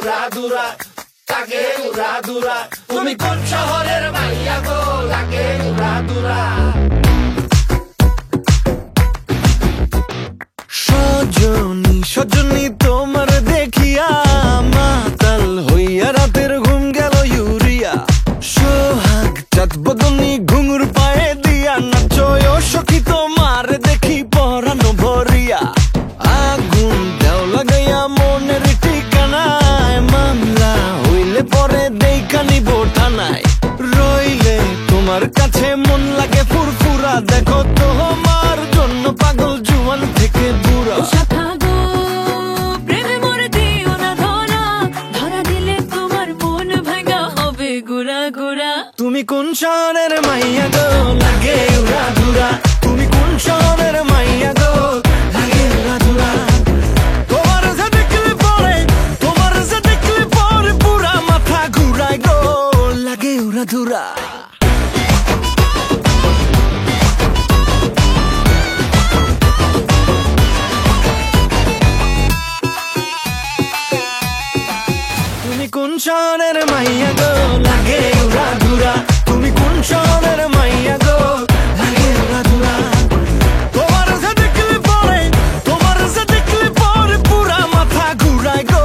উড়া দুরা লাগে উড়া দুরা তুমি কোন শহরের মাইয়া গো লাগে উড়া দুরা সজনী সজনী তোমার দেখিয়া মাতাল হইয়া রাতের ঘুম গেল ইউরিয়া সোহাগ চাঁদ বদনী ঘুঙুর পায়ে দিয়া নাচয় সখী তোমার দেখি পরানো ভরিয়া আগুন দেও লাগাইয়া মনের ঠিকানায় মামলা হইলে পরে দেখা নিব থানায় রইলে তোমার কাছে মন লাগে ফুরফুরা দেখো তোমার জন্য পাগল জুয়ান থেকে বুড়া তুমি কোন শহরের মাইয়া গো লাগে উড়া ধুরা তুমি কোন শহরের মাইয়া গো লাগে উড়া ধুরা তোমার যে দেখলে পরে পুরা মাথা ঘুরায় গো লাগে উড়া ধুরা তুমি কোন শহরের মাইয়া গো লাগে উড়া ধুরা তুমি কোন শহরের মাইয়া গো লাগে উড়া ধুরা তোমার যে দেখলে পরে পুরা মাথা ঘুরায় গো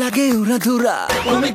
লাগে উড়া ধুরা তুমি